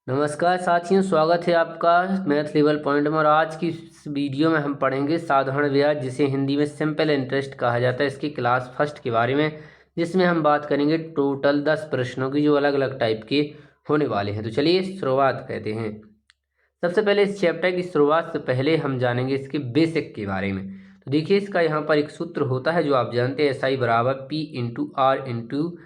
नमस्कार साथियों, स्वागत है आपका मैथ लेवल पॉइंट में। और आज की इस वीडियो में हम पढ़ेंगे साधारण ब्याज, जिसे हिंदी में सिंपल इंटरेस्ट कहा जाता है, इसकी क्लास फर्स्ट के बारे में, जिसमें हम बात करेंगे टोटल 10 प्रश्नों की, जो अलग अलग टाइप के होने वाले हैं। तो चलिए शुरुआत करते हैं। सबसे पहले इस चैप्टर की शुरुआत से पहले हम जानेंगे इसके बेसिक के बारे में। तो देखिए, इसका यहाँ पर एक सूत्र होता है जो आप जानते हैं, SI बराबर P इंटू आर इंटू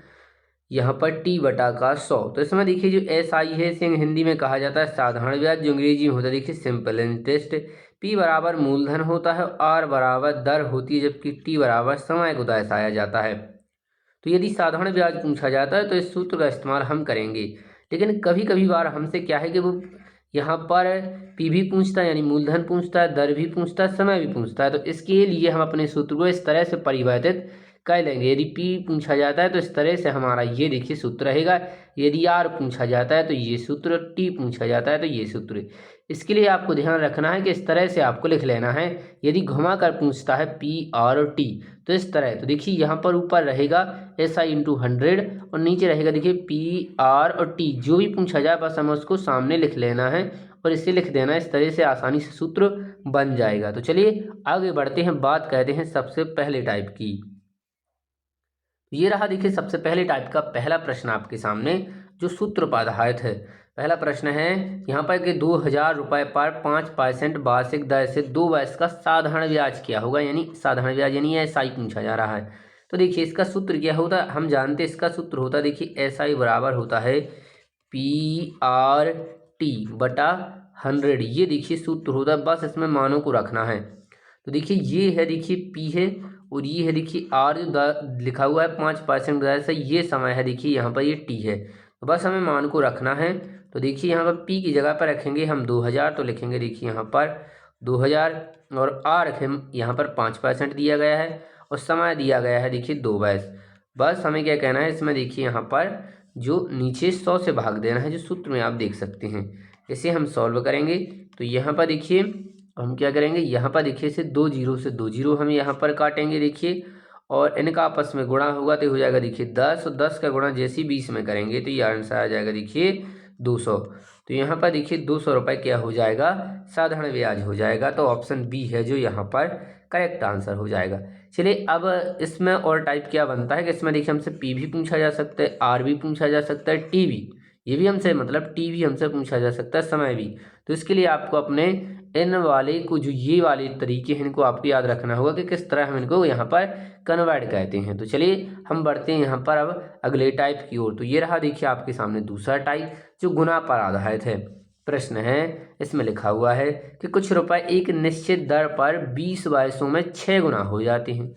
यहाँ पर टी बटा का 100। तो इसमें देखिए जो एस आई है, इसे हिंदी में कहा जाता है साधारण ब्याज, जो अंग्रेजी में होता है देखिए सिंपल इंटरेस्ट। पी बराबर मूलधन होता है, आर बराबर दर होती है, जबकि टी बराबर समय को दर्शाया जाता है। तो यदि साधारण ब्याज पूछा जाता है तो इस सूत्र का इस्तेमाल हम करेंगे। लेकिन कभी कभी बार हमसे क्या है कि वो यहाँ पर पी भी पूछता है, यानी मूलधन पूछता है, दर भी पूछता है, समय भी पूछता है। तो इसके लिए हम अपने सूत्र को इस तरह से परिवर्तित कर लेंगे। यदि पी पूछा जाता है तो इस तरह से हमारा ये देखिए सूत्र रहेगा। यदि आर पूछा जाता है तो ये सूत्र, टी पूछा जाता है तो ये सूत्र। इसके लिए आपको ध्यान रखना है कि इस तरह से आपको लिख लेना है। यदि घुमा कर पूछता है पी और टी तो इस तरह, तो देखिए यहाँ पर ऊपर रहेगा SI इंटू 100 और नीचे रहेगा देखिए पी आर और टी। जो भी पूछा जाए बस हमें उसको सामने लिख लेना है और इसे लिख देना है। इस तरह से आसानी से सूत्र बन जाएगा। तो चलिए आगे बढ़ते हैं, बात करते हैं सबसे पहले टाइप की। ये रहा देखिए सबसे पहले टाइप का पहला प्रश्न आपके सामने, जो सूत्र पर आधारित है। पहला प्रश्न है यहाँ पर कि 2000 रुपये पर 5% वार्षिक दर से 2 वर्ष का साधारण ब्याज क्या होगा, यानी साधारण ब्याज यानी SI पूछा जा रहा है। तो देखिए इसका सूत्र क्या होता है, हम जानते हैं इसका सूत्र होता है देखिए SI बराबर होता है PRT बटा 100। ये देखिए सूत्र होता है, बस इसमें मानों को रखना है। तो देखिए ये है देखिए P है और ये है देखिए R जो लिखा हुआ है 5% दर से, ये समय है देखिए यहाँ पर ये T है। तो बस हमें मान को रखना है। तो देखिए यहाँ पर P की जगह पर रखेंगे हम 2000, तो लिखेंगे देखिए यहाँ पर 2000 और R रखें यहाँ पर 5% दिया गया है और समय दिया गया है देखिए 2 वर्ष। बस हमें क्या कहना है, इसमें देखिए यहाँ पर जो नीचे 100 से भाग देना है, जो सूत्र में आप देख सकते हैं। इसे हम सॉल्व करेंगे तो यहाँ पर देखिए हम क्या करेंगे, यहाँ पर देखिए इसे 2 जीरो से 2 जीरो हम यहाँ पर काटेंगे देखिए, और इनका आपस में गुणा होगा तो हो जाएगा देखिए 10, और 10 का गुणा जैसे 20 में करेंगे तो ये आंसर आ जाएगा देखिए 200। तो यहाँ पर देखिए 200 रुपये क्या हो जाएगा, साधारण ब्याज हो जाएगा। तो ऑप्शन बी है जो यहाँ पर करेक्ट आंसर हो जाएगा। चलिए अब इसमें और टाइप क्या बनता है कि इसमें देखिए हमसे पी भी पूछा जा सकता है, आर भी पूछा जा सकता है, टी भी, ये भी हमसे मतलब टी भी हमसे पूछा जा सकता है, समय भी। तो इसके लिए आपको अपने इन वाले को, जो ये वाले तरीके हैं, इनको आपको याद रखना होगा कि किस तरह हम इनको यहाँ पर कन्वर्ट करते हैं। तो चलिए हम बढ़ते हैं यहाँ पर अब अगले टाइप की ओर। तो ये रहा देखिए आपके सामने दूसरा टाइप, जो गुना पर आधारित है। प्रश्न है, इसमें लिखा हुआ है कि कुछ रुपए एक निश्चित दर पर 20 वर्षों में 6 गुना हो जाते हैं,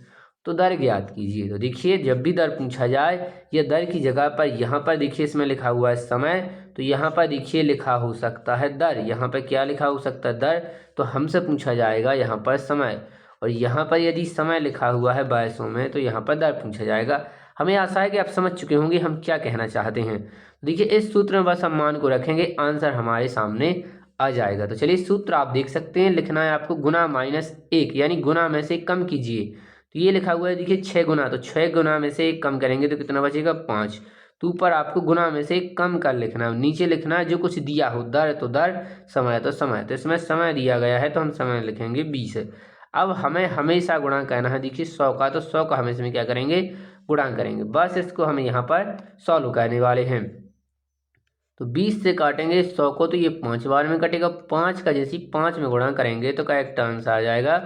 तो दर ज्ञात कीजिए। तो देखिए जब भी दर पूछा जाए, या दर की जगह पर यहाँ पर देखिए इसमें लिखा हुआ है समय, तो यहाँ पर देखिए लिखा हो सकता है दर। यहाँ पर क्या लिखा हो सकता है, दर। तो हमसे पूछा जाएगा यहाँ पर समय, और यहाँ पर यदि समय लिखा हुआ है वर्षों में तो यहाँ पर दर पूछा जाएगा। हमें आशा है कि आप समझ चुके होंगे हम क्या कहना चाहते हैं। देखिए इस सूत्र में बस हम मान को रखेंगे, आंसर हमारे सामने आ जाएगा। तो चलिए सूत्र आप देख सकते हैं, लिखना है आपको गुना -1, यानी गुना में से कम कीजिए। तो ये लिखा हुआ है देखिए 6 गुना, तो 6 गुना में से 1 कम करेंगे तो कितना बचेगा, 5। तो ऊपर आपको गुना में से कम कर लिखना है, नीचे लिखना है जो कुछ दिया हो, दर तो दर, समय तो समय। तो इसमें समय दिया गया है तो हम समय लिखेंगे 20। अब हमें हमेशा गुणा करना है देखिए 100 का, तो 100 का हम इसमें क्या करेंगे, गुणा करेंगे। बस इसको हम यहाँ पर सॉल्व करने वाले हैं। तो 20 से काटेंगे 100 को तो ये 5 बार में कटेगा, 5 का जैसे 5 में गुणा करेंगे तो करेक्ट आंसर आ जाएगा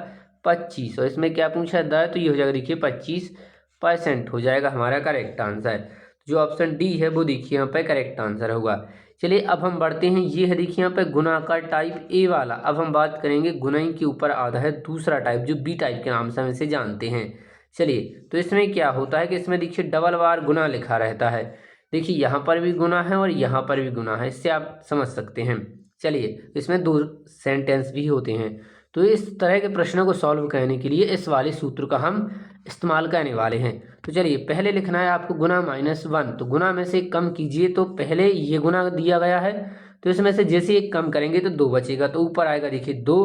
25। और इसमें क्या पूछा है, तो ये हो जाएगा देखिए 25% हो जाएगा हमारा करेक्ट आंसर। जो ऑप्शन डी है वो देखिए यहाँ पे करेक्ट आंसर होगा। चलिए अब हम बढ़ते हैं, ये है देखिए यहाँ पे गुना का टाइप ए वाला। अब हम बात करेंगे गुनाई के ऊपर आधारित दूसरा टाइप, जो बी टाइप के नाम से हम इसे जानते हैं। चलिए तो इसमें क्या होता है कि इसमें देखिए डबल बार गुना लिखा रहता है। देखिए यहाँ पर भी गुना है और यहाँ पर भी गुना है, इससे आप समझ सकते हैं। चलिए इसमें 2 सेंटेंस भी होते हैं। तो इस तरह के प्रश्नों को सॉल्व करने के लिए इस वाले सूत्र का हम इस्तेमाल करने वाले हैं। तो चलिए पहले लिखना है आपको गुना -1, तो गुना में से कम कीजिए। तो पहले ये गुना दिया गया है तो इसमें से जैसे एक कम करेंगे तो 2 बचेगा, तो ऊपर आएगा देखिए 2,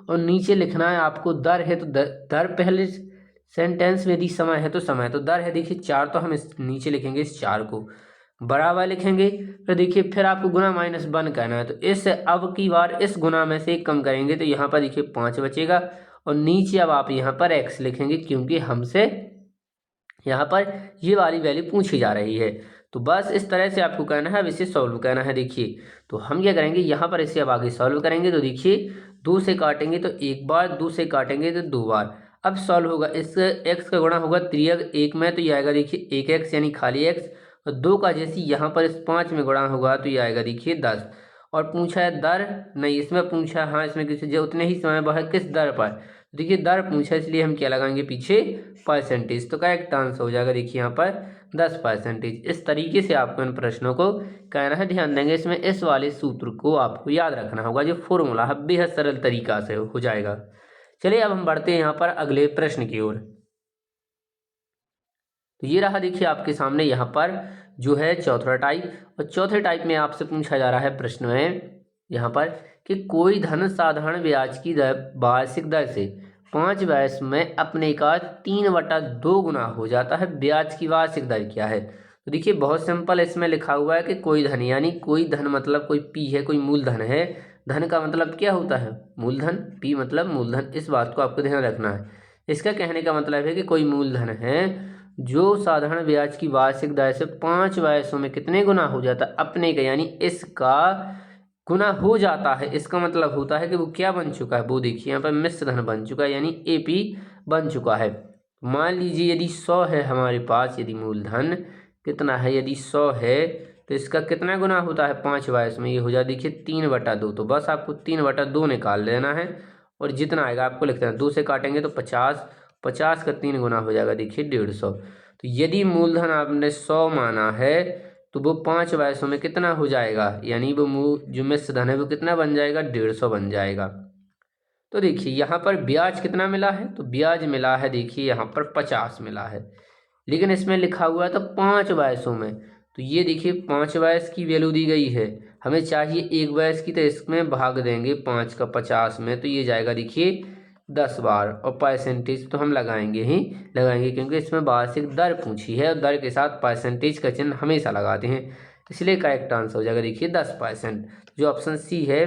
और नीचे लिखना है आपको दर है तो दर पहले सेंटेंस में, यदि समय है तो समय, तो दर है देखिए 4, तो हम इस नीचे लिखेंगे इस 4 को। बराबर लिखेंगे। तो देखिए फिर आपको गुना माइनस 1 करना है, तो इस अब की बार इस गुना में से 1 कम करेंगे तो यहाँ पर देखिए 5 बचेगा और नीचे अब आप यहाँ पर x लिखेंगे क्योंकि हमसे यहाँ पर ये वाली वैल्यू पूछी जा रही है। तो बस इस तरह से आपको करना है, अब इसे सॉल्व करना है। देखिए तो हम क्या करेंगे, यहाँ पर इसे अब आगे सॉल्व करेंगे। तो देखिए 2 से काटेंगे तो 1 बार, 2 से काटेंगे तो 2 बार। अब सॉल्व होगा, इस x का गुणा होगा 3 1 में, तो ये आएगा देखिए 1x यानी खाली x, और 2 का जैसे यहाँ पर इस 5 में गुणा होगा तो ये आएगा देखिए 10। और पूछा है दर, नहीं इसमें पूछा, हाँ इसमें किसी जो उतने ही समय वह किस दर पर, देखिए दर पूछा इसलिए हम क्या लगाएंगे पीछे परसेंटेज। तो करेक्ट आंसर हो जाएगा देखिए यहाँ पर 10%। इस तरीके से आपको इन प्रश्नों को कहना है, ध्यान देंगे इसमें इस वाले सूत्र को आपको याद रखना होगा, जो फॉर्मूला है बेहद सरल तरीका से हो जाएगा। चलिए अब हम बढ़ते हैं यहाँ पर अगले प्रश्न की ओर। तो ये रहा देखिए आपके सामने यहाँ पर जो है चौथा टाइप, और चौथे टाइप में आपसे पूछा जा रहा है प्रश्न में यहाँ पर कि कोई धन साधारण ब्याज की दर वार्षिक दर से 5 वर्ष में अपने का 3/2 गुना हो जाता है, ब्याज की वार्षिक दर क्या है। तो देखिए बहुत सिंपल इसमें लिखा हुआ है कि कोई धन, यानी कोई धन मतलब कोई पी है, कोई मूलधन है। धन का मतलब क्या होता है, मूलधन, पी मतलब मूलधन, इस बात को आपको ध्यान रखना है। इसका कहने का मतलब है कि कोई मूलधन है जो साधारण ब्याज की वार्षिक दर से 5 वर्षों में कितने गुना हो जाता है, अपने का यानी इसका गुना हो जाता है। इसका मतलब होता है कि वो क्या बन चुका है, वो देखिए यहाँ पर मिश्र धन बन चुका है, यानी एपी बन चुका है। मान लीजिए यदि 100 है हमारे पास, यदि मूलधन कितना है, यदि 100 है तो इसका कितना गुना होता है 5 वर्ष में, ये हो जाए देखिए 3/2। तो बस आपको 3/2 निकाल लेना है और जितना आएगा आपको लिखना है। 2 से काटेंगे तो 50, 50 का 3 गुना हो जाएगा देखिए 150। तो यदि मूलधन आपने 100 माना है तो वो 5 वर्षों में कितना हो जाएगा, यानी वो जो मिश्र धन है वो कितना बन जाएगा, 150 बन जाएगा। तो देखिए यहाँ पर ब्याज कितना मिला है, तो ब्याज मिला है देखिए यहाँ पर 50 मिला है, लेकिन इसमें लिखा हुआ है तो 5 वर्षों में। तो ये देखिए 5 वर्ष की वैल्यू दी गई है, हमें चाहिए 1 वर्ष की, तो इसमें भाग देंगे 5 का 50 में, तो ये जाएगा देखिए 10 बार। और परसेंटेज तो हम लगाएंगे ही लगाएंगे क्योंकि इसमें वार्षिक दर पूछी है और दर के साथ परसेंटेज का चिन्ह हमेशा लगाते हैं, इसलिए करेक्ट आंसर हो जाएगा देखिए 10%। जो ऑप्शन सी है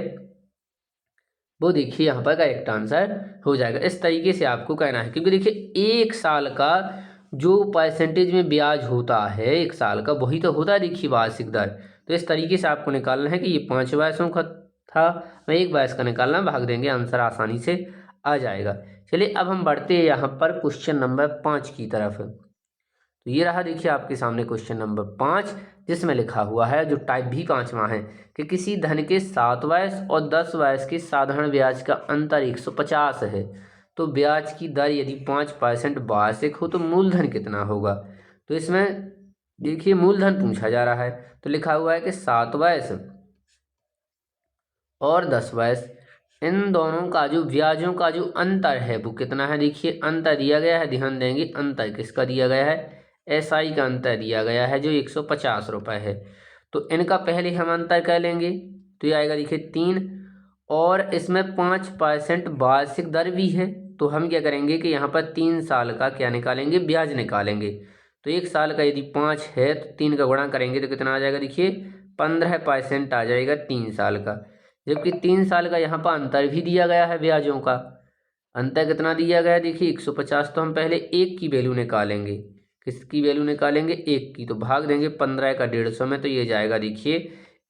वो देखिए यहाँ पर करेक्ट आंसर हो जाएगा। इस तरीके से आपको कहना है, क्योंकि देखिए 1 साल का जो परसेंटेज में ब्याज होता है 1 साल का, वही तो होता है देखिए वार्षिक दर। तो इस तरीके से आपको निकालना है कि ये 5 वर्षों का था, मैं 1 वर्ष का निकालना, भाग देंगे, आंसर आसानी से आ जाएगा। चलिए अब हम बढ़ते हैं यहाँ पर क्वेश्चन नंबर 5 की तरफ। तो ये रहा देखिए आपके सामने क्वेश्चन नंबर 5, जिसमें लिखा हुआ है, जो टाइप भी 5वां है, कि किसी धन के 7 वर्ष और 10 वर्ष के साधारण ब्याज का अंतर 150 है, तो ब्याज की दर यदि 5% वार्षिक हो तो मूलधन कितना होगा। तो इसमें देखिए मूलधन पूछा जा रहा है, तो लिखा हुआ है कि 7 वर्ष और 10 वर्ष, इन दोनों का जो ब्याजों का जो अंतर है वो कितना है। देखिए अंतर दिया गया है, ध्यान देंगे, अंतर किसका दिया गया है, एसआई का अंतर दिया गया है जो 150 रुपये है। तो इनका पहले हम अंतर कर लेंगे, तो ये आएगा देखिए 3, और इसमें 5% वार्षिक दर भी है। तो हम क्या करेंगे कि यहाँ पर 3 साल का क्या निकालेंगे, ब्याज निकालेंगे। तो 1 साल का यदि 5 है तो 3 का गुणा करेंगे तो कितना आ जाएगा, देखिए 15% आ जाएगा 3 साल का। जबकि 3 साल का यहाँ पर अंतर भी दिया गया है, ब्याजों का अंतर कितना दिया गया है, देखिए 150। तो हम पहले 1 की वैल्यू निकालेंगे, किसकी वैल्यू निकालेंगे, 1 की, तो भाग देंगे 15 का 150 में, तो ये जाएगा देखिए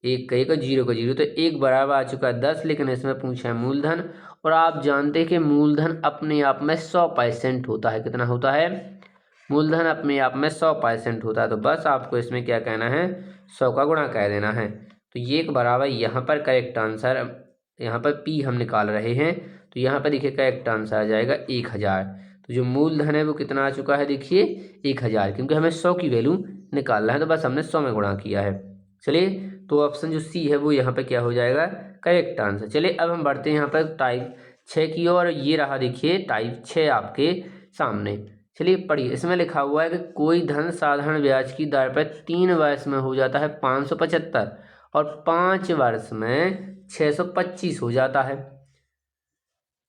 1 का 1 और 0 का 0, तो 1 बराबर आ चुका है 10। लेकिन इसमें पूछा है मूलधन, और आप जानते हैं कि मूलधन अपने आप में 100% होता है। कितना होता है, मूलधन अपने आप में 100% होता है। तो बस आपको इसमें क्या कहना है, 100 का गुणा कह देना है। तो ये एक बराबर यहाँ पर करेक्ट आंसर, यहाँ पर पी हम निकाल रहे हैं, तो यहाँ पर देखिए करेक्ट आंसर आ जाएगा 1000। तो जो मूलधन है वो कितना आ चुका है, देखिए 1000, क्योंकि हमें 100 की वैल्यू निकालना है, तो बस हमने 100 में गुणा किया है। चलिए तो ऑप्शन जो सी है वो यहाँ पे क्या हो जाएगा, करेक्ट आंसर। चलिए अब हम बढ़ते हैं यहाँ पर टाइप 6 की ओर। ये रहा देखिए टाइप 6 आपके सामने। चलिए पढ़िए, इसमें लिखा हुआ है कि कोई धन साधारण ब्याज की दर पर 3 वर्ष में हो जाता है 575 और 5 वर्ष में 625 हो जाता है,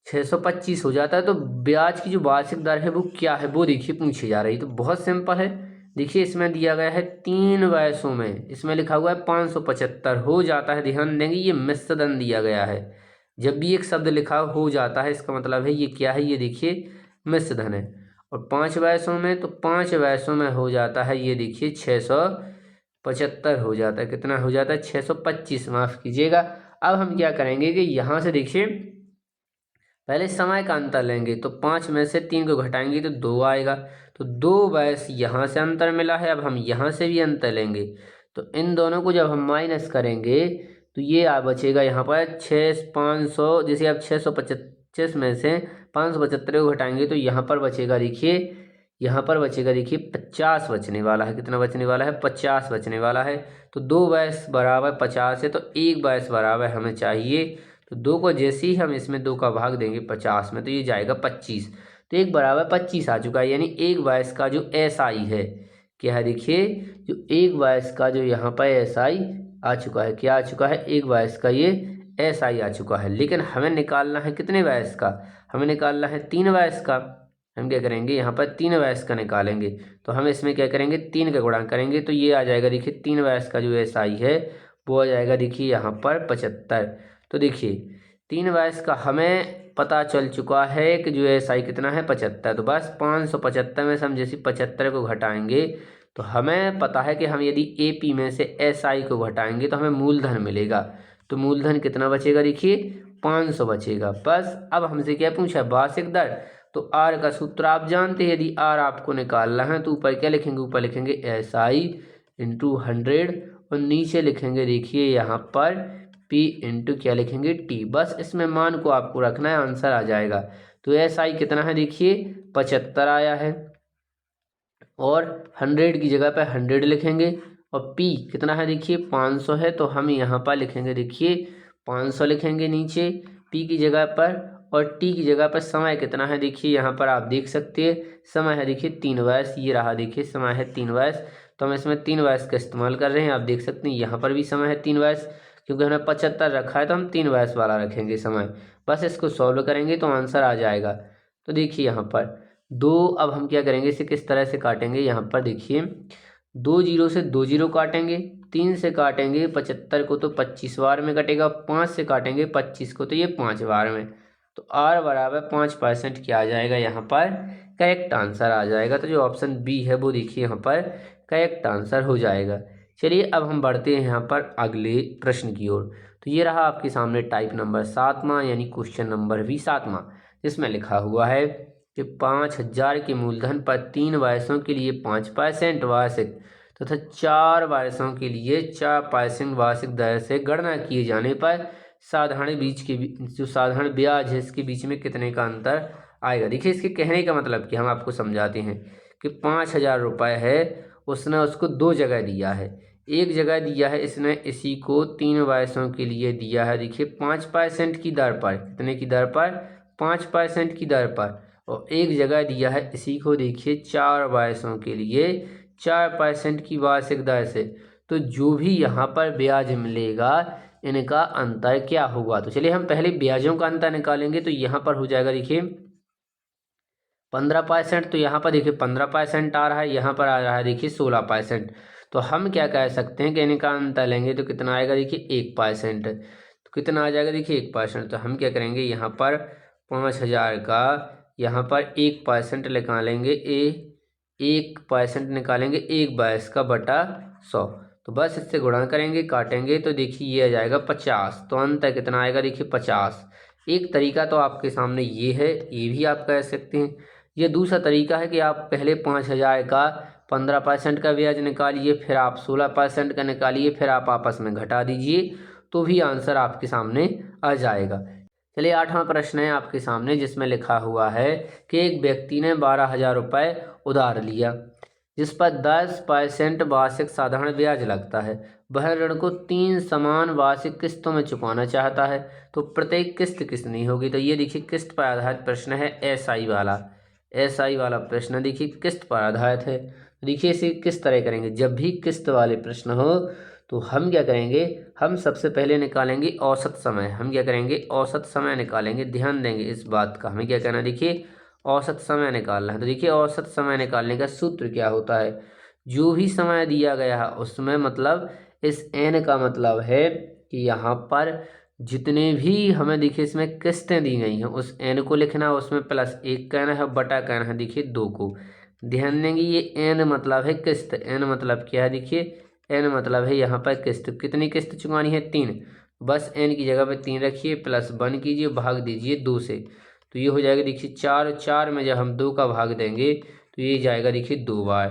625 हो जाता है। तो ब्याज की जो वार्षिक दर है वो क्या है, वो देखिए पूछी जा रही है। तो बहुत सिंपल है, देखिए इसमें दिया गया है 3 वयसों में, इसमें लिखा हुआ है 575 हो जाता है। ध्यान देंगे ये मिश्र धन दिया गया है। जब भी एक शब्द लिखा हो जाता है इसका मतलब है ये क्या है, ये देखिए मिश्र धन है। और 5 वयसों में, तो 5 वयसों में हो जाता है ये देखिए 675 हो जाता है। कितना हो जाता है? 625, माफ़ कीजिएगा। अब हम क्या करेंगे कि यहाँ से देखिए पहले समय का अंतर लेंगे, तो 5 में से 3 को घटाएंगे तो 2 आएगा। तो 2 वयस यहाँ से अंतर मिला है। अब हम यहाँ से भी अंतर लेंगे, तो इन दोनों को जब हम माइनस करेंगे तो ये आ बचेगा यहाँ पर 500। जैसे अब 625 में से 575 को घटाएंगे तो यहाँ पर बचेगा देखिए, यहाँ पर बचेगा देखिए 50 बचने वाला है। कितना बचने वाला है? 50 बचने वाला है। तो 2 वयस बराबर 50 है, तो 1 वयस बराबर हमें चाहिए। तो 2 को जैसे ही हम इसमें 2 का भाग देंगे 50 में, तो ये जाएगा 25। तो 1 बराबर 25 आ चुका है, यानी 1 वयस का जो SI है, क्या है देखिए, जो 1 वयस का जो यहाँ पर SI आ चुका है, क्या आ चुका है? 1 वयस का ये SI आ चुका है। लेकिन हमें निकालना है कितने वयस का? हमें निकालना है 3 वयस का। हम क्या करेंगे, यहाँ पर 3 वयस का निकालेंगे, तो हम इसमें क्या करेंगे, 3 का गुणा करेंगे, तो ये आ जाएगा देखिए 3 वयस का जो SI है वो आ जाएगा देखिए यहाँ पर 75। तो देखिए 3 वयस का हमें पता चल चुका है कि जो SI कितना है, 75। तो बस 575 में से हम जैसे 75 को घटाएंगे तो हमें पता है कि हम यदि AP में से SI को घटाएंगे तो हमें मूलधन मिलेगा। तो मूलधन कितना बचेगा देखिए, 500 बचेगा। बस अब हमसे क्या पूछा, वार्षिक दर। तो R का सूत्र आप जानते हैं, यदि R आपको निकालना है तो ऊपर क्या लिखेंगे, ऊपर लिखेंगे SI इंटू 100 और नीचे लिखेंगे देखिए यहाँ पर P इंटू क्या लिखेंगे, T। बस इसमें मान को आपको रखना है, आंसर आ जाएगा। तो SI कितना है देखिए 75 आया है, और 100 की जगह पर 100 लिखेंगे, और P कितना है देखिए 500 है, तो हम यहाँ पर लिखेंगे देखिए 500 लिखेंगे नीचे P की जगह पर, और T की जगह पर समय कितना है देखिए यहाँ पर आप देख सकते हैं, समय है देखिए 3 वयस। ये रहा देखिए समय है 3 वयस, तो हम इसमें 3 वयस का इस्तेमाल कर रहे हैं। आप देख सकते हैं यहाँ पर भी समय है 3 वयस, क्योंकि हमने 75 रखा है तो हम 3 वयस वाला रखेंगे समय। बस इसको सॉल्व करेंगे तो आंसर आ जाएगा। तो देखिए यहाँ पर 2, अब हम क्या करेंगे, इसे किस तरह से काटेंगे, यहाँ पर देखिए 2 जीरो से 2 जीरो काटेंगे, 3 से काटेंगे 75 को तो 25 बार में कटेगा, 5 से काटेंगे 25 को तो ये 5 बार में। तो R बराबर 5% क्या आ जाएगा, यहाँ पर करेक्ट आंसर आ जाएगा। तो जो ऑप्शन बी है वो देखिए यहाँ पर करेक्ट आंसर हो जाएगा। चलिए अब हम बढ़ते हैं यहाँ पर अगले प्रश्न की ओर। तो ये रहा आपके सामने टाइप नंबर 7वां, यानी क्वेश्चन नंबर भी 7वां, जिसमें लिखा हुआ है कि 5000 के मूलधन पर 3 वयसों के लिए 5% वार्षिक तथा 4 वयसों के लिए 4% वार्षिक दर से गणना किए जाने पर साधारण बीज के जो साधारण ब्याज है इसके बीच में कितने का अंतर आएगा। देखिए इसके कहने का मतलब कि हम आपको समझाते हैं कि 5000 रुपये है, उसने उसको 2 जगह दिया है। एक जगह दिया है इसने इसी को 3 वयसों के लिए दिया है देखिए 5% की दर पर। कितने की दर पर? 5% की दर पर। और एक जगह दिया है इसी को देखिए 4 वयसों के लिए 4% की वार्षिक दर से। तो जो भी यहाँ पर ब्याज मिलेगा इनका अंतर क्या होगा। तो चलिए हम पहले ब्याजों का अंतर निकालेंगे। तो यहाँ पर हो जाएगा देखिए 15%, तो यहाँ पर देखिए 15% आ रहा है, यहाँ पर आ रहा है देखिए 16%। तो हम क्या कह सकते हैं कि इनका अंतर लेंगे तो कितना आएगा देखिए 1%। तो कितना आ जाएगा देखिए 1%। तो हम क्या करेंगे, यहाँ पर 5000 का यहाँ पर 1% निकालेंगे, 1% निकालेंगे 1 वयस का बटा 100। तो बस इससे गुणा करेंगे, काटेंगे तो देखिए ये आ जाएगा 50। तो अंतर कितना आएगा देखिए 50। एक तरीका तो आपके सामने ये है, ये भी आप कह सकते हैं। ये दूसरा तरीका है कि आप पहले 5000 का 15% का ब्याज निकालिए, फिर आप 16% का निकालिए, फिर आप आपस में घटा दीजिए, तो भी आंसर आपके सामने आ जाएगा। चलिए 8वां प्रश्न है आपके सामने, जिसमें लिखा हुआ है कि एक व्यक्ति ने 12,000 रुपये उधार लिया, जिस पर 10% वार्षिक साधारण ब्याज लगता है। वह ऋण को 3 समान वार्षिक किस्तों में चुकाना चाहता है, तो प्रत्येक किस्त कितनी होगी। तो ये देखिए किस्त पर आधारित प्रश्न है, SI वाला प्रश्न देखिए किस्त पर आधारित है। देखिए इसे किस तरह करेंगे, जब भी किस्त वाले प्रश्न हो तो हम क्या करेंगे, हम सबसे पहले निकालेंगे औसत समय। हम क्या करेंगे, औसत समय निकालेंगे। ध्यान देंगे इस बात का, हमें क्या करना है देखिए औसत समय निकालना है। तो देखिए औसत समय निकालने का सूत्र क्या होता है, जो भी समय दिया गया है उसमें मतलब इस n का मतलब है कि यहाँ पर जितने भी हमें देखिए इसमें किस्तें दी गई हैं उस n को लिखना है, उसमें प्लस 1 कहना है, बटा कहना है देखिए 2 को। ध्यान देंगे ये n मतलब है किस्त, n मतलब क्या है देखिए, n मतलब है यहाँ पर किस्त। कितनी किस्त चुकानी है? 3। बस n की जगह पे 3 रखिए, प्लस 1 कीजिए, भाग दीजिए 2 से, तो ये हो जाएगा देखिए 4। 4 में जब हम 2 का भाग देंगे तो ये जाएगा देखिए 2 बार।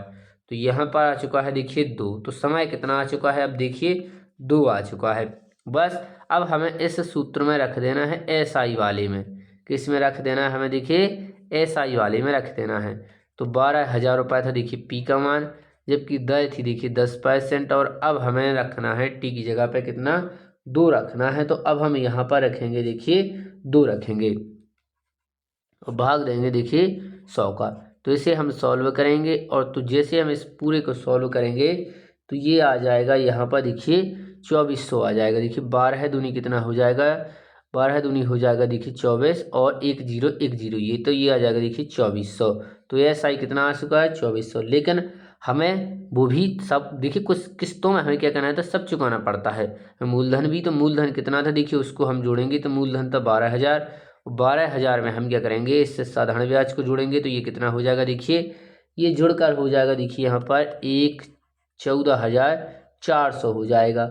तो यहाँ पर आ चुका है देखिए 2। तो समय कितना आ चुका है? अब देखिए 2 आ चुका है। बस अब हमें इस सूत्र में रख देना है SI वाले में। किस में रख देना है हमें? देखिए SI वाले में रख देना है। तो 12,000 रुपये था देखिए P का मान, जबकि दर थी देखिए 10%। और अब हमें रखना है T की जगह पे कितना? 2 रखना है। तो अब हम यहाँ पर रखेंगे देखिए 2 रखेंगे और भाग देंगे देखिए 100 का। तो इसे हम सॉल्व करेंगे, और तो जैसे हम इस पूरे को सॉल्व करेंगे तो ये आ जाएगा यहाँ पर देखिए 2400 आ जाएगा। देखिए 12 दूनी कितना हो जाएगा? 12 दूनी हो जाएगा देखिए 24, और 1 0 1 0, ये तो ये आ जाएगा देखिए 2400। तो ये SI कितना आ चुका है? 2400। लेकिन हमें वो भी सब देखिए कुछ किस्तों में हमें क्या करना है, तो सब चुकाना पड़ता है। मूलधन भी, तो मूलधन कितना था देखिए उसको हम जोड़ेंगे, तो मूलधन था 12,000। 12,000 में हम क्या करेंगे, इससे साधारण ब्याज को जोड़ेंगे, तो ये कितना हो जाएगा देखिए, ये जुड़कर हो जाएगा देखिए यहाँ पर 14,400 हो जाएगा।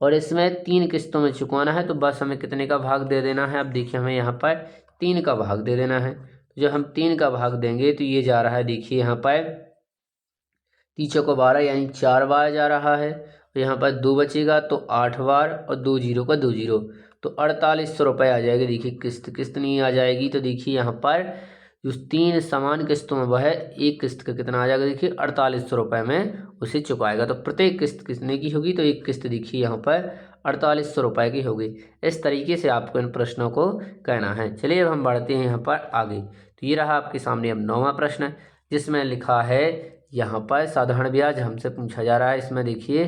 और इसमें 3 किस्तों में चुकाना है, तो बस हमें कितने का भाग दे देना है? अब देखिए हमें यहाँ पर 3 का भाग दे देना है। तो जब हम 3 का भाग देंगे तो ये जा रहा है देखिए यहाँ पर 3 को 12 यानी 4 बार जा रहा है। तो यहाँ पर 2 बचेगा तो 8 बार, और 2 0 का 2 0, तो 4800 रुपये आ जाएगी देखिए किस्त। किस्त नहीं आ जाएगी तो देखिए यहाँ पर जो 3 समान किस्तों में वह है, एक किस्त का कितना आ जाएगा देखिए 4800 रुपये में उसे चुकाएगा। तो प्रत्येक किस्त कितने की होगी? तो एक किस्त देखिए यहाँ पर 4800 रुपये की होगी। इस तरीके से आपको इन प्रश्नों को कहना है। चलिए अब हम बढ़ते हैं यहाँ पर आगे। तो ये रहा आपके सामने अब 9वां प्रश्न, जिसमें लिखा है यहाँ पर साधारण ब्याज हमसे पूछा जा रहा है। इसमें देखिए,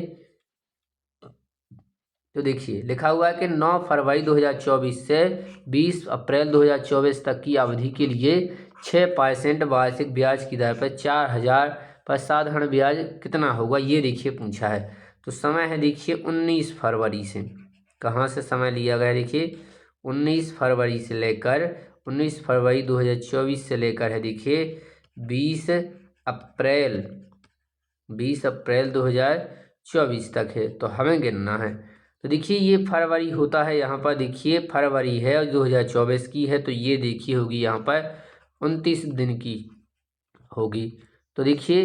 तो देखिए लिखा हुआ है कि 9 फरवरी 2024 से 20 अप्रैल 2024 तक की अवधि के लिए 6% वार्षिक ब्याज की दर पर 4,000 पर साधारण ब्याज कितना होगा, ये देखिए पूछा है। तो समय है देखिए 19 फरवरी से, कहाँ से समय लिया गया देखिए 19 फरवरी से लेकर 19 फरवरी 2024 से लेकर है देखिए 20 अप्रैल 2024 तक है। तो हमें गिनना है। तो देखिए ये फरवरी होता है, यहाँ पर देखिए फरवरी है और 2024 की है, तो ये देखिए होगी यहाँ पर 29 दिन की होगी। तो देखिए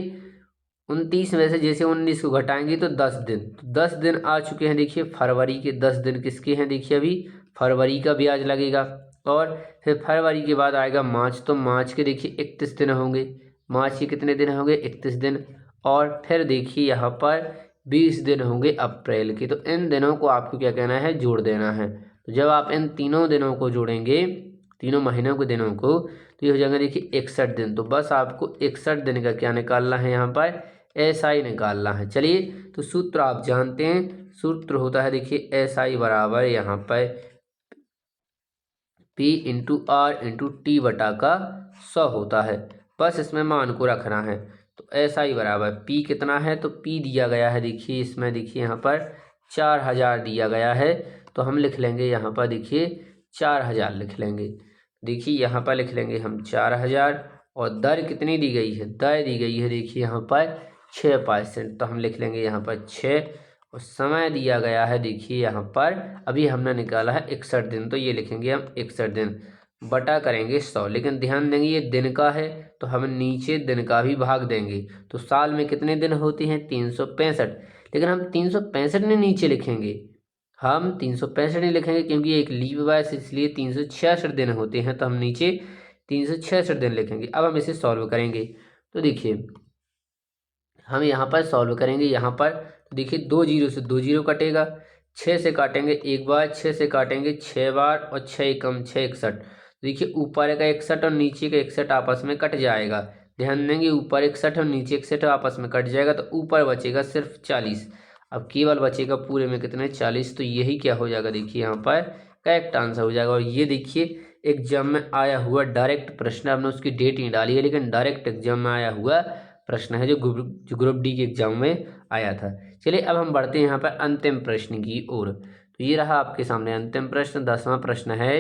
29 में से जैसे 19 को घटाएंगे तो 10 दिन, तो 10 दिन आ चुके हैं देखिए फरवरी के। 10 दिन किसके हैं देखिए, अभी फरवरी का ब्याज लगेगा। और फिर फरवरी के बाद आएगा मार्च, तो मार्च के देखिए 31 दिन होंगे। मार्च के कितने दिन होंगे? 31 दिन। और फिर देखिए यहाँ पर 20 दिन होंगे अप्रैल के। तो इन दिनों को आपको क्या कहना है? जोड़ देना है। तो जब आप इन तीनों दिनों को जोड़ेंगे, तीनों महीनों के दिनों को, तो ये हो जाएगा देखिए 61 दिन। तो बस आपको 61 दिन का क्या निकालना है यहाँ पर? SI निकालना है। चलिए तो सूत्र आप जानते हैं, सूत्र होता है देखिए SI बराबर यहाँ पर P into R into T बटा का 100 होता है। बस इसमें मान को रखना है। तो SI बराबर P कितना है? तो P दिया गया है देखिए, इसमें देखिए यहाँ पर 4,000 दिया गया है, तो हम लिख लेंगे यहाँ पर देखिए 4,000 लिख लेंगे। देखिए यहाँ पर लिख लेंगे हम 4,000, और दर कितनी दी गई है? दर दी गई है देखिए यहाँ पर 6%, तो हम लिख लेंगे यहाँ पर 6। और समय दिया गया है देखिए यहाँ पर, अभी हमने निकाला है 61 दिन, तो ये लिखेंगे हम 61 दिन, बटा करेंगे 100। लेकिन ध्यान देंगे ये दिन का है, तो हम नीचे दिन का भी भाग देंगे। तो साल में कितने दिन होते हैं? 365। लेकिन हम 365 नहीं नीचे लिखेंगे, हम 365 नहीं लिखेंगे, क्योंकि एक लीप वर्ष, इसलिए 366 दिन होते हैं। तो हम नीचे 366 दिन लिखेंगे। अब हम इसे सॉल्व करेंगे। तो देखिए हम यहाँ पर सॉल्व करेंगे। यहाँ पर तो देखिए 2 0 से 2 0 कटेगा, 6 से काटेंगे एक बार, 6 से काटेंगे 6 बार, और 6 एकम 6 61। देखिए ऊपर का 61 और नीचे का 61 आपस में कट जाएगा। ध्यान देंगे ऊपर 61 और नीचे 61 आपस में कट जाएगा, तो ऊपर बचेगा सिर्फ 40। अब केवल बचेगा पूरे में कितने? 40। तो यही क्या हो जाएगा देखिए यहाँ पर करेक्ट आंसर हो जाएगा। और ये देखिए एग्जाम में आया हुआ डायरेक्ट प्रश्न, आपने उसकी डेट नहीं डाली है, लेकिन डायरेक्ट एग्जाम में आया हुआ प्रश्न है जो ग्रुप डी के एग्जाम में आया था। चलिए अब हम बढ़ते हैं यहाँ पर अंतिम प्रश्न की ओर। तो ये रहा आपके सामने अंतिम प्रश्न, 10वां प्रश्न है।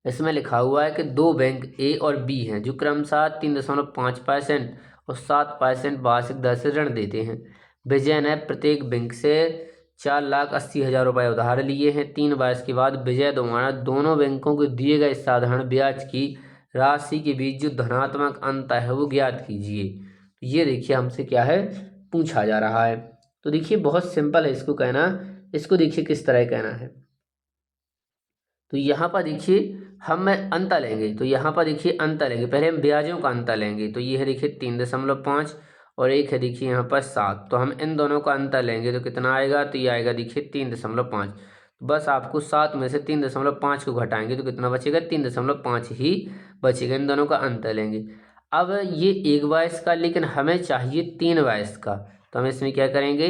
इसमें लिखा हुआ है कि दो बैंक ए और बी हैं जो क्रमशः 3.5% और 7% वार्षिक दर से ऋण देते हैं। विजय ने प्रत्येक बैंक से 4,80,000 रुपये उधार लिए हैं। 3 वर्ष के बाद विजय द्वारा दोनों बैंकों को दिए गए साधारण ब्याज की राशि के बीच जो धनात्मक अंतर है वो ज्ञात कीजिए। तो ये देखिए हमसे क्या है पूछा जा रहा है। तो देखिए बहुत सिंपल है इसको कहना। इसको देखिए किस तरह कहना है। तो यहाँ पर देखिए हम अंतर लेंगे। तो यहाँ पर देखिए अंतर लेंगे, पहले हम ब्याजों का अंतर लेंगे। तो ये है देखिए 3.5 और एक है देखिए यहाँ पर 7। तो हम इन दोनों का अंतर लेंगे तो कितना आएगा, तो ये आएगा देखिए 3.5। तो बस आपको 7 में से 3.5 को घटाएंगे तो कितना बचेगा, 3.5 ही बचेगा। इन दोनों का अंतर लेंगे। अब ये 1 वर्ष का, लेकिन हमें चाहिए 3 वर्ष का। तो हम इसमें क्या करेंगे,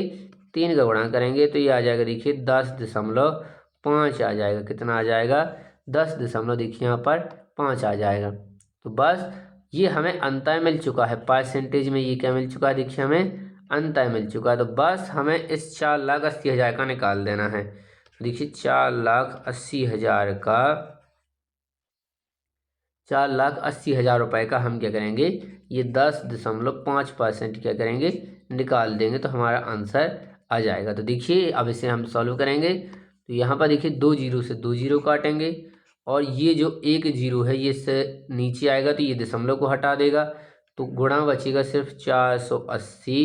3 का गुणा करेंगे तो ये आ जाएगा देखिए 10.5 आ जाएगा। कितना आ जाएगा, 10 देखिए यहाँ पर 5 आ जाएगा। तो बस ये हमें अंतर मिल चुका है। परसेंटेज में ये क्या मिल चुका है, देखिए हमें अंतर मिल चुका है। तो बस हमें इस 4,80,000 का निकाल देना है। देखिए 4,80,000 का, 4,80,000 रुपये का हम क्या करेंगे, ये 10.5% क्या करेंगे निकाल देंगे तो हमारा आंसर आ जाएगा। तो देखिए अब इसे हम सॉल्व करेंगे। तो यहाँ पर देखिए 2 जीरो से 2 जीरो काटेंगे और ये जो 1 जीरो है ये इससे नीचे आएगा तो ये दशमलव को हटा देगा। तो गुणा बचेगा सिर्फ 480,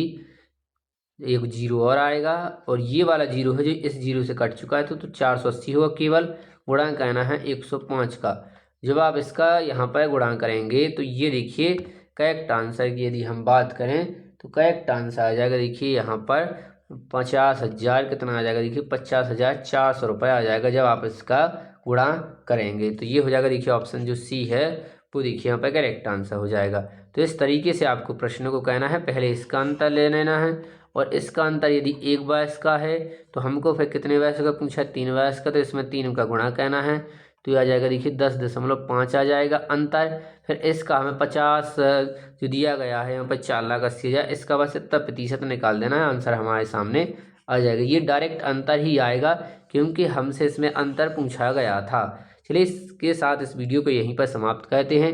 एक जीरो और आएगा और ये वाला जीरो है जो इस जीरो से कट चुका है तो 480 होगा केवल। गुणांक आना है 105 का। जब आप इसका यहाँ पर गुणा करेंगे तो ये देखिए करेक्ट आंसर की यदि हम बात करें तो करेक्ट आंसर आ जाएगा देखिए यहाँ पर 50,000। कितना आ जाएगा देखिए 50,400 रुपये आ जाएगा जब आप इसका गुणा करेंगे। तो ये हो जाएगा देखिए ऑप्शन जो सी है वो देखिए यहाँ पर करेक्ट आंसर हो जाएगा। तो इस तरीके से आपको प्रश्न को कहना है, पहले इसका अंतर ले लेना है और इसका अंतर यदि 1 वर्ष का है तो हमको फिर कितने वर्ष का पूछा, 3 वर्ष का। तो इसमें 3 का गुणा कहना है तो ये आ जाएगा देखिए 10.5 आ जाएगा अंतर। फिर इसका हमें 50 जो दिया गया है यहाँ पर 4,80,000, इसका बस इतना प्रतिशत निकाल देना है, आंसर हमारे सामने आ जाएगा। ये डायरेक्ट अंतर ही आएगा क्योंकि हमसे इसमें अंतर पूछा गया था। चलिए इसके साथ इस वीडियो को यहीं पर समाप्त करते हैं।